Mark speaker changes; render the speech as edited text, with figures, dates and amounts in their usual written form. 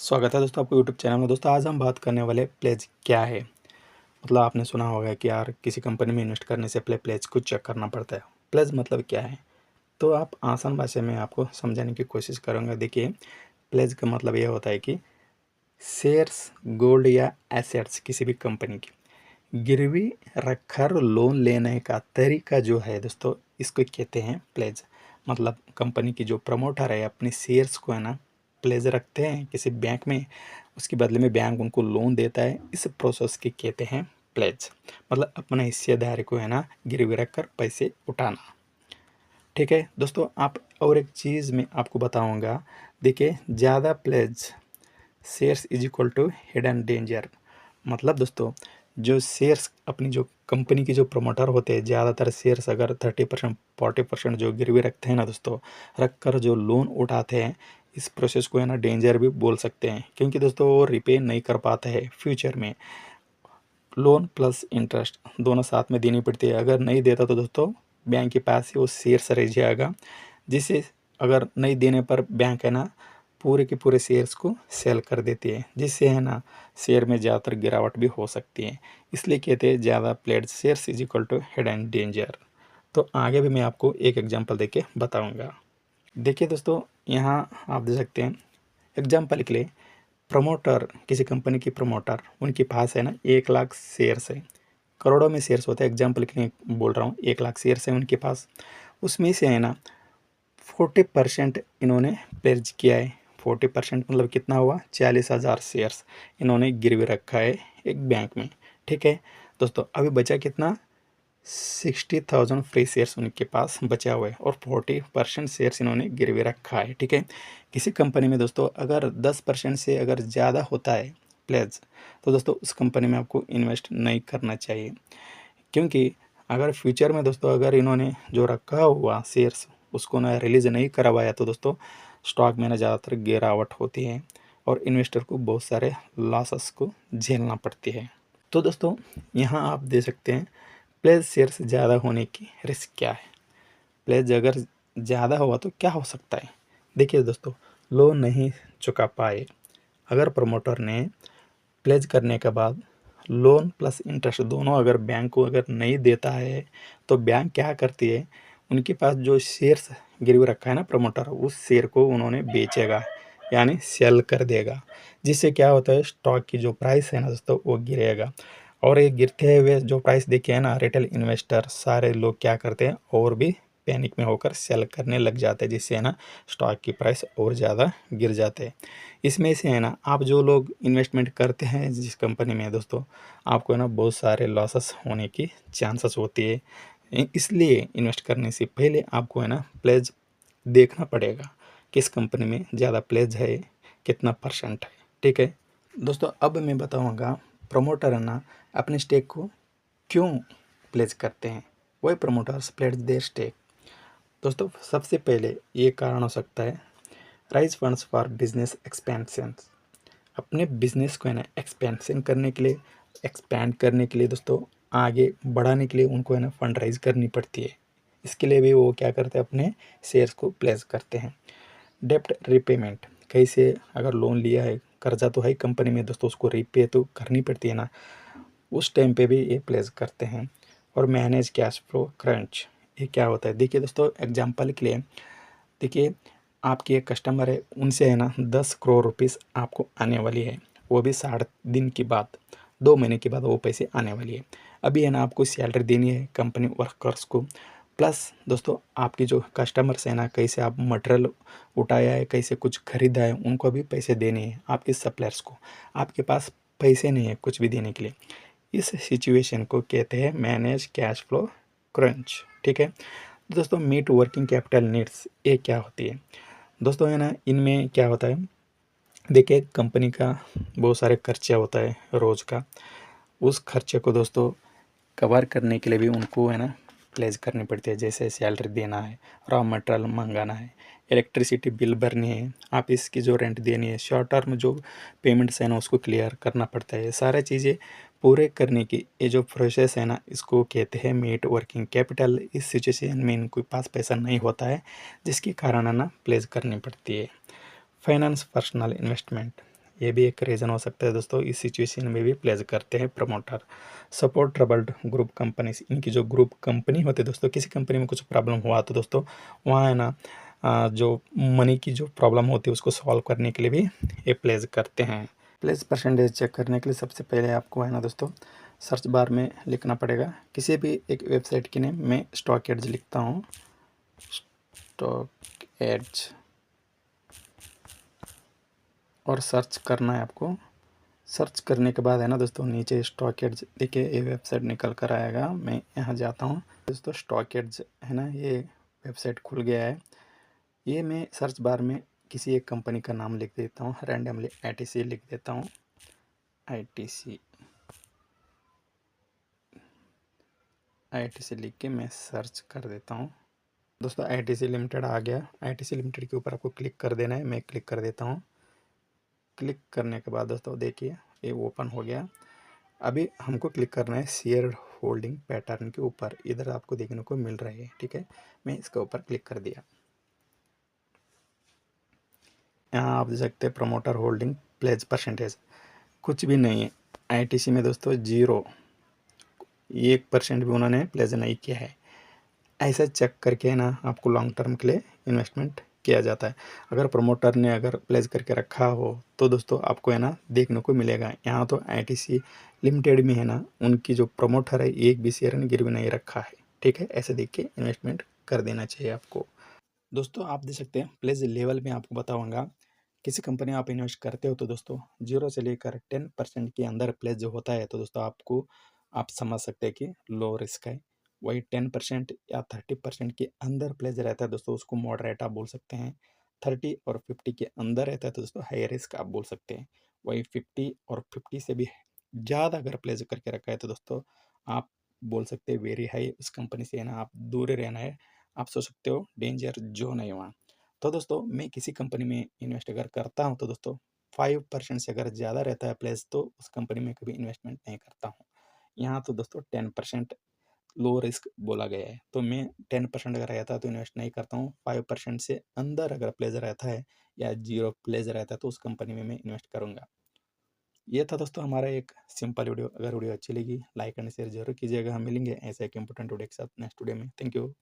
Speaker 1: स्वागत है दोस्तों आपको यूट्यूब चैनल में। दोस्तों आज हम बात करने वाले प्लेज क्या है। मतलब आपने सुना होगा कि यार किसी कंपनी में इन्वेस्ट करने से पहले प्लेज को चेक करना पड़ता है। प्लेज मतलब क्या है, तो आप आसान भाषा में आपको समझाने की कोशिश करूँगा। देखिए, प्लेज का मतलब यह होता है कि शेयर्स, गोल्ड या एसेट्स किसी भी कंपनी की गिरवी रखकर लोन लेने का तरीका जो है दोस्तों, इसको कहते हैं प्लेज। मतलब कंपनी की जो प्रमोटर है अपने शेयर्स को है ना प्लेज रखते हैं किसी बैंक में, उसके बदले में बैंक उनको लोन देता है। इस प्रोसेस की कहते हैं प्लेज। मतलब अपना हिस्सेदारी को है ना गिरवी रख कर पैसे उठाना। ठीक है दोस्तों, आप और एक चीज़ मैं आपको बताऊंगा। देखिए, ज़्यादा pledge shares is equal to hidden danger. मतलब दोस्तों, जो शेयर्स अपनी जो कंपनी की जो प्रमोटर होते हैं, ज़्यादातर शेयर्स अगर 30% 40% जो गिरवी रखते हैं ना दोस्तों, रख कर जो लोन उठाते हैं, इस प्रोसेस को है ना डेंजर भी बोल सकते हैं। क्योंकि दोस्तों वो रिपे नहीं कर पाते हैं फ्यूचर में। लोन प्लस इंटरेस्ट दोनों साथ में देनी पड़ती है। अगर नहीं देता तो दोस्तों बैंक के पास ही वो शेयर्स रह जाएगा, जिससे अगर नहीं देने पर बैंक है ना पूरे के पूरे शेयर्स को सेल कर देती है, जिससे है ना शेयर में ज़्यादातर गिरावट भी हो सकती है। इसलिए कहते हैं ज़्यादा pledged shares is equal to hidden danger. तो आगे भी मैं आपको एक एग्जांपल देके बताऊंगा। देखिए दोस्तों, यहाँ आप देख सकते हैं एग्जांपल के लिए, प्रमोटर किसी कंपनी की प्रमोटर उनके पास है ना 1 लाख शेयर्स है। करोड़ों में शेयर्स होते हैं, एग्जांपल के लिए बोल रहा हूँ। 1 लाख शेयर्स है उनके पास, उसमें से है ना 40% इन्होंने प्लेज किया है। 40% मतलब कितना हुआ, 40,000 शेयर्स इन्होंने गिरवी रखा है एक बैंक में। ठीक है दोस्तों, अभी बचा कितना, 60,000 फ्री शेयर्स उनके पास बचा हुआ है और 40% शेयर्स इन्होंने गिरवी रखा है। ठीक है, किसी कंपनी में दोस्तों अगर 10% से अगर ज़्यादा होता है प्लेज, तो दोस्तों उस कंपनी में आपको इन्वेस्ट नहीं करना चाहिए। क्योंकि अगर फ्यूचर में दोस्तों अगर इन्होंने जो रखा हुआ शेयर्स उसको ना रिलीज़ नहीं करवाया, तो दोस्तों स्टॉक में ना ज़्यादातर गिरावट होती है और इन्वेस्टर को बहुत सारे लॉसेस को झेलना पड़ती है। तो दोस्तों यहाँ आप देख सकते हैं प्लेज शेयर्स ज़्यादा होने की रिस्क क्या है। प्लेज अगर ज़्यादा हुआ तो क्या हो सकता है। देखिए दोस्तों, लोन नहीं चुका पाए, अगर प्रमोटर ने प्लेज करने के बाद लोन प्लस इंटरेस्ट दोनों अगर बैंक को अगर नहीं देता है, तो बैंक क्या करती है, उनके पास जो शेयर्स गिरवी रखा है ना प्रमोटर, उस शेयर को उन्होंने बेचेगा, यानी सेल कर देगा। जिससे क्या होता है, स्टॉक की जो प्राइस है ना दोस्तों वो गिरेगा। और ये गिरते हुए जो प्राइस देखे है ना, रिटेल इन्वेस्टर सारे लोग क्या करते हैं और भी पैनिक में होकर सेल करने लग जाते हैं, जिससे है ना स्टॉक की प्राइस और ज़्यादा गिर जाते हैं। इसमें से है ना आप जो लोग इन्वेस्टमेंट करते हैं जिस कंपनी में दोस्तों, आपको है ना बहुत सारे लॉसेस होने की चांसेस होती है। इसलिए इन्वेस्ट करने से पहले आपको है ना प्लेज देखना पड़ेगा, किस कंपनी में ज़्यादा प्लेज है, कितना परसेंट है। ठीक है दोस्तों, अब मैं बताऊंगा प्रमोटर है ना अपने स्टेक को क्यों प्लेज करते हैं। वही प्रमोटर्स प्लेज देयर स्टेक। दोस्तों सबसे पहले ये कारण हो सकता है rise funds for business expansion. अपने बिजनेस को है ना एक्सपेंशन करने के लिए, एक्सपेंड करने के लिए दोस्तों, आगे बढ़ाने के लिए उनको है ना फंड राइज करनी पड़ती है। इसके लिए भी वो क्या करते हैं, अपने शेयर्स को प्लेस करते हैं। डेप्ट रिपेमेंट, कहीं से अगर लोन लिया है, कर्जा तो है कंपनी में दोस्तों, उसको रिपे तो करनी पड़ती है ना, उस टाइम पे भी ये प्लेस करते हैं। और मैनेज कैश फ्लो क्रंच, ये क्या होता है। देखिए दोस्तों, एग्जांपल के लिए, देखिए आपकी एक कस्टमर है, उनसे है ना 10 करोड़ रुपीज़ आपको आने वाली है, वो भी 60 दिन के बाद, 2 महीने के बाद वो पैसे आने वाली है। अभी है ना आपको सैलरी देनी है कंपनी वर्कर्स को, प्लस दोस्तों आपकी जो कस्टमर्स है ना, कैसे आप मटेरियल उठाया है, कैसे कुछ खरीदा है, उनको भी पैसे देने हैं आपके सप्लायर्स को। आपके पास पैसे नहीं है कुछ भी देने के लिए। इस सिचुएशन को कहते हैं मैनेज कैश फ्लो क्रंच। ठीक है दोस्तों, मीट वर्किंग कैपिटल नीड्स, ये क्या होती है दोस्तों, है ना इनमें क्या होता है। देखिए कंपनी का बहुत सारे खर्चा होता है रोज़ का, उस खर्चे को दोस्तों कवर करने के लिए भी उनको है ना प्लेज करनी पड़ती है। जैसे सैलरी देना है, रॉ मटेरियल मंगाना है, इलेक्ट्रिसिटी बिल भरनी है, ऑफिस की जो रेंट देनी है, शॉर्ट टर्म जो पेमेंट्स है ना उसको क्लियर करना पड़ता है। ये सारी चीज़ें पूरे करने की ये जो प्रोसेस है ना, इसको कहते हैं मीट वर्किंग कैपिटल। इस सिचुएशन में इनके पास पैसा नहीं होता है, जिसके कारण है ना प्लेज करनी पड़ती है। फाइनेंस पर्सनल इन्वेस्टमेंट, ये भी एक रीज़न हो सकता है दोस्तों। इस सिचुएशन में भी प्लेस करते हैं promoter. Support troubled group companies, इनकी जो ग्रुप कंपनी होती है दोस्तों, किसी कंपनी में कुछ प्रॉब्लम हुआ तो दोस्तों वहाँ है ना जो मनी की जो प्रॉब्लम होती है उसको सॉल्व करने के लिए भी ये प्लेस करते हैं। प्लेस परसेंटेज चेक करने के लिए सबसे पहले आपको है ना दोस्तों सर्च बार में लिखना पड़ेगा किसी भी एक वेबसाइट की नेम। मैं स्टॉक एड्ज लिखता हूँ, स्टॉक एड्ज, और सर्च करना है आपको। सर्च करने के बाद है ना दोस्तों नीचे स्टॉक एड्ज देखिए ये वेबसाइट निकल कर आएगा। मैं यहाँ जाता हूँ दोस्तों, स्टॉक एड्ज है ना ये वेबसाइट खुल गया है। ये मैं सर्च बार में किसी एक कंपनी का नाम लिख देता हूँ, रैंडमली आईटीसी लिख देता हूँ। आईटीसी आईटीसी लिख के मैं सर्च कर देता हूँ दोस्तों। आईटीसी लिमिटेड आ गया। आईटीसी लिमिटेड के ऊपर आपको क्लिक कर देना है। मैं क्लिक कर देता हूँ। क्लिक करने के बाद दोस्तों देखिए ये ओपन हो गया। अभी हमको क्लिक करना है शेयर होल्डिंग पैटर्न के ऊपर, इधर आपको देखने को मिल रही है, ठीक है। मैं इसके ऊपर क्लिक कर दिया। यहाँ आप देख सकते हैं प्रमोटर होल्डिंग प्लेज परसेंटेज कुछ भी नहीं है आईटीसी में दोस्तों, 0% भी उन्होंने प्लेज नहीं किया है। ऐसा चेक करके ना आपको लॉन्ग टर्म के लिए इन्वेस्टमेंट किया जाता है। अगर प्रमोटर ने अगर प्लेस करके रखा हो तो दोस्तों आपको है ना देखने को मिलेगा। यहाँ तो आईटीसी लिमिटेड में है ना उनकी जो प्रमोटर है एक भी शेयर ने गिरवी नहीं रखा है, ठीक है। ऐसे देख के इन्वेस्टमेंट कर देना चाहिए आपको। दोस्तों आप देख सकते हैं प्लेस लेवल में आपको बताऊंगा। किसी कंपनी में आप इन्वेस्ट करते हो तो दोस्तों 0 से लेकर 10% के अंदर प्लेस जो होता है तो दोस्तों आपको आप समझ सकते हैं कि लो रिस्क है। वही 10% या 30% के अंदर प्लेस रहता है दोस्तों उसको मॉडरेट आप बोल सकते हैं। 30 और 50 के अंदर रहता है तो दोस्तों हाई रिस्क आप बोल सकते हैं। वही 50 और 50 से भी ज़्यादा अगर प्लेस करके रखा है तो दोस्तों आप बोल सकते हैं वेरी हाई, उस कंपनी से है ना आप दूर रहना है। आप सोच सकते हो डेंजर जोन है वहाँ। तो दोस्तों मैं किसी कंपनी में इन्वेस्ट अगर करता हूँ तो दोस्तों 5% से अगर ज़्यादा रहता है प्लेस तो उस कंपनी में कभी इन्वेस्टमेंट नहीं करता हूँ। यहाँ तो दोस्तों 10% लो रिस्क बोला गया है तो मैं 10% अगर रहता है तो इन्वेस्ट नहीं करता हूँ। 5% से अंदर अगर प्लेस रहता है या 0 प्लेस रहता है तो उस कंपनी में मैं इन्वेस्ट करूँगा। ये था दोस्तों हमारा एक सिंपल वीडियो। अगर वीडियो अच्छी लगी लाइक एंड शेयर जरूर कीजिएगा। हम मिलेंगे ऐसे एक इंपॉर्टेंट वीडियो के साथ नेक्स्ट वीडियो में। Thank you.